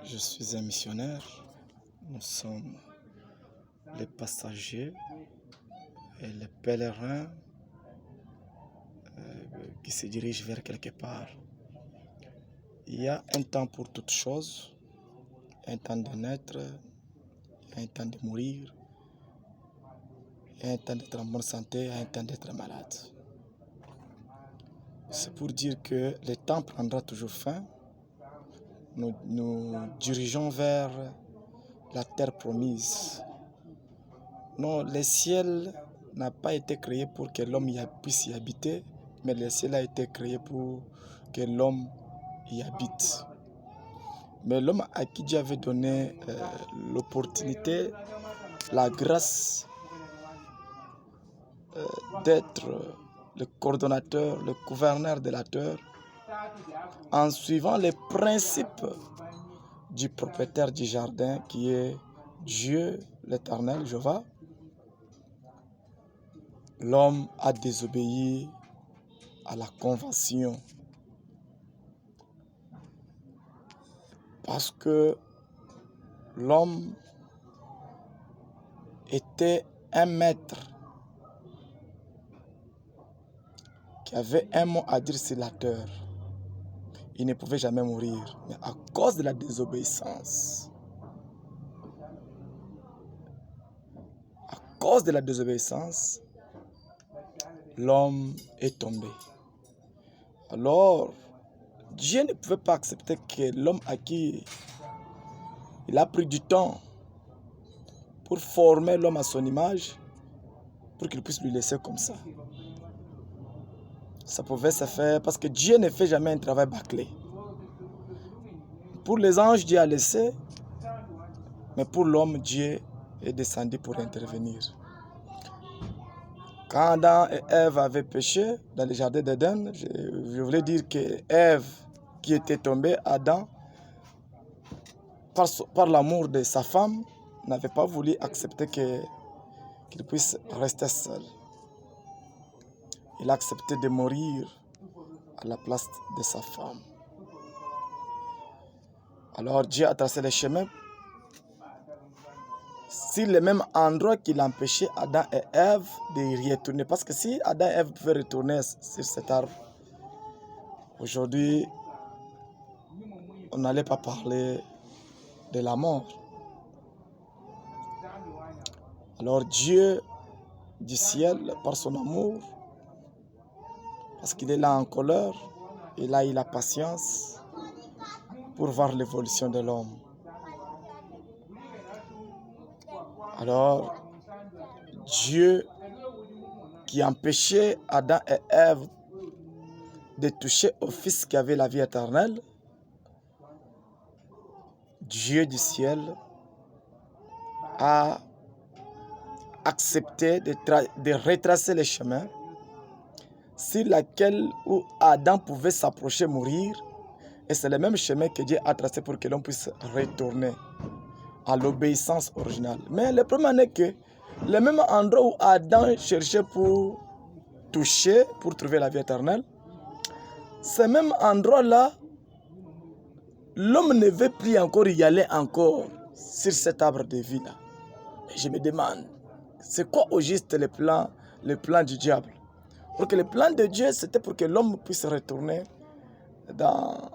Je suis un missionnaire. Nous sommes les passagers et les pèlerins qui se dirigent vers quelque part. Il y a un temps pour toutes choses, un temps de naître, un temps de mourir, un temps d'être en bonne santé, un temps d'être malade. C'est pour dire que le temps prendra toujours fin. Nous dirigeons vers la terre promise. Non, le ciel n'a pas été créé pour que l'homme puisse y habiter, mais le ciel a été créé pour que l'homme y habite. Mais l'homme à qui Dieu avait donné l'opportunité, la grâce d'être le coordonnateur, le gouverneur de la terre, en suivant les principes du propriétaire du jardin qui est Dieu l'Éternel, Jéhovah, l'homme a désobéi à la convention. Parce que l'homme était un maître qui avait un mot à dire sur la terre. Il ne pouvait jamais mourir, mais à cause de la désobéissance, l'homme est tombé. Alors, Dieu ne pouvait pas accepter que l'homme à qui il a pris du temps pour former l'homme à son image, pour qu'il puisse lui laisser comme ça. Ça pouvait se faire parce que Dieu ne fait jamais un travail bâclé. Pour les anges, Dieu a laissé, mais pour l'homme, Dieu est descendu pour intervenir. Quand Adam et Ève avaient péché dans le jardin d'Éden, je voulais dire que Ève, qui était tombée, Adam, par l'amour de sa femme, n'avait pas voulu accepter qu'il puisse rester seul. Il a accepté de mourir à la place de sa femme. Alors Dieu a tracé le chemin sur le même endroit qu'il empêchait Adam et Ève de y retourner. Parce que si Adam et Ève pouvaient retourner sur cet arbre, aujourd'hui, on n'allait pas parler de la mort. Alors Dieu du ciel, par son amour, parce qu'il est là en colère, il a eu la patience pour voir l'évolution de l'homme. Alors, Dieu qui empêchait Adam et Ève de toucher au Fils qui avait la vie éternelle, Dieu du ciel a accepté de retracer le chemin sur lequel où Adam pouvait s'approcher, mourir, et c'est le même chemin que Dieu a tracé pour que l'on puisse retourner à l'obéissance originale. Mais le problème est que le même endroit où Adam cherchait pour toucher, pour trouver la vie éternelle, ce même endroit-là, l'homme ne veut plus encore y aller encore sur cet arbre de vie-là. Et je me demande, c'est quoi au juste le plan du diable? Pour que le plan de Dieu, c'était pour que l'homme puisse retourner dans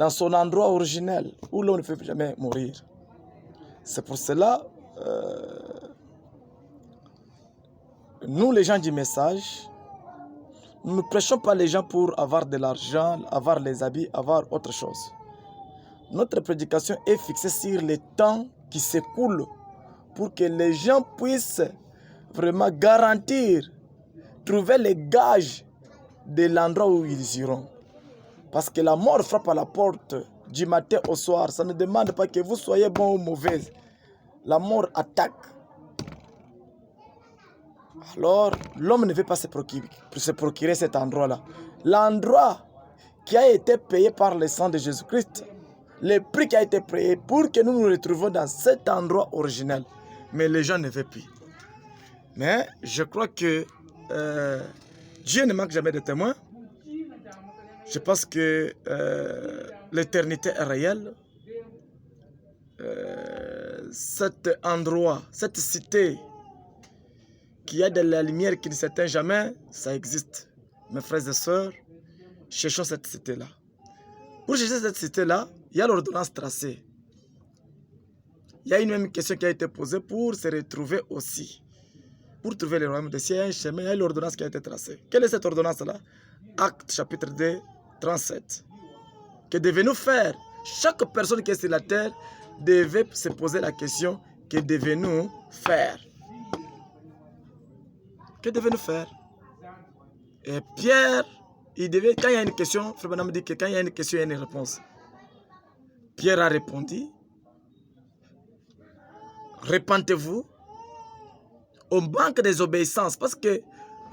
son endroit originel, où l'on ne peut jamais mourir. C'est pour cela, nous les gens du message, nous ne prêchons pas les gens pour avoir de l'argent, avoir les habits, avoir autre chose. Notre prédication est fixée sur le temps qui s'écoule pour que les gens puissent vraiment garantir, trouver les gages de l'endroit où ils iront. Parce que la mort frappe à la porte du matin au soir. Ça ne demande pas que vous soyez bon ou mauvais. La mort attaque. Alors, l'homme ne veut pas se procurer cet endroit-là. L'endroit qui a été payé par le sang de Jésus-Christ, le prix qui a été payé pour que nous nous retrouvions dans cet endroit originel. Mais les gens ne veulent plus. Mais je crois que Dieu ne manque jamais de témoins. Je pense que l'éternité est réelle. cet endroit, cette cité qui a de la lumière qui ne s'éteint jamais, ça existe. Mes frères et sœurs, cherchons cette cité-là. Pour chercher cette cité-là, il y a l'ordonnance tracée. Il y a une même question qui a été posée pour se retrouver aussi. Pour trouver le royaume des cieux, il y a un chemin, il y a l'ordonnance qui a été tracée. Quelle est cette ordonnance-là? Acte chapitre 2, 37. Que devons-nous faire? Chaque personne qui est sur la terre devait se poser la question, que devons-nous faire? Que devons-nous faire? Et Pierre, il devait, quand il y a une question, Frère Branham dit que quand il y a une question, il y a une réponse. Pierre a répondu, repentez-vous. On manque des obéissances parce que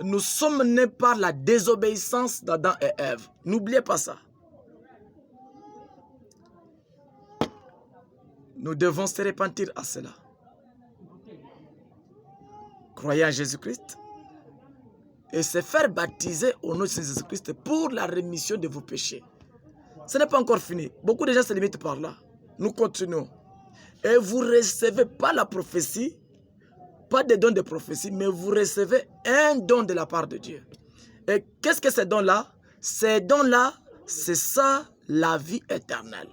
nous sommes nés par la désobéissance d'Adam et Ève. N'oubliez pas ça. Nous devons se repentir à cela. Croyez en Jésus-Christ et se faire baptiser au nom de Jésus-Christ pour la rémission de vos péchés. Ce n'est pas encore fini. Beaucoup de gens se limitent par là. Nous continuons. Et vous recevez pas la prophétie, pas des dons de prophétie, mais vous recevez un don de la part de Dieu. Et qu'est-ce que ces dons-là? Ces dons-là, c'est ça la vie éternelle.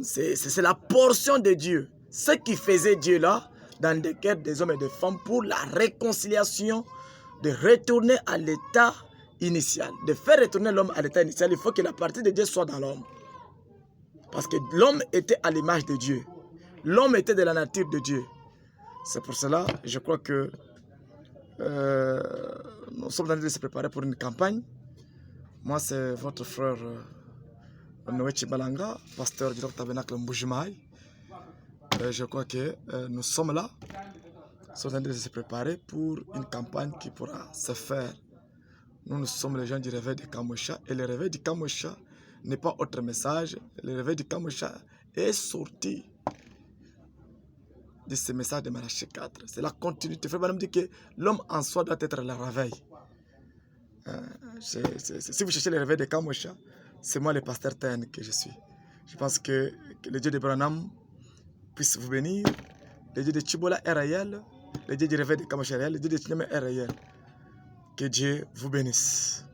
C'est la portion de Dieu. Ce qui faisait Dieu là, dans des cœurs des hommes et des femmes, pour la réconciliation, de retourner à l'état initial. De faire retourner l'homme à l'état initial, il faut que la partie de Dieu soit dans l'homme. Parce que l'homme était à l'image de Dieu. L'homme était de la nature de Dieu. C'est pour cela, je crois que nous sommes en train de se préparer pour une campagne. Moi, c'est votre frère Noé Chibalanga, pasteur du tabernacle Mbujimaï. Je crois que nous sommes là, nous sommes en train de se préparer pour une campagne qui pourra se faire. Nous sommes les gens du réveil de Kamosha, et le réveil du Kamosha n'est pas autre message. Le réveil du Kamosha est sorti de ce message de Malachie 4. C'est la continuité. Frère Branham dit que l'homme en soi doit être le réveil. Si vous cherchez le réveil de Kamosha, c'est moi le pasteur Ten que je suis. Je pense que le Dieu de Branham puisse vous bénir. Le Dieu de Chibola est réel. Le Dieu du réveil de Kamosha est réel. Le Dieu de Chinyame est réel. Que Dieu vous bénisse.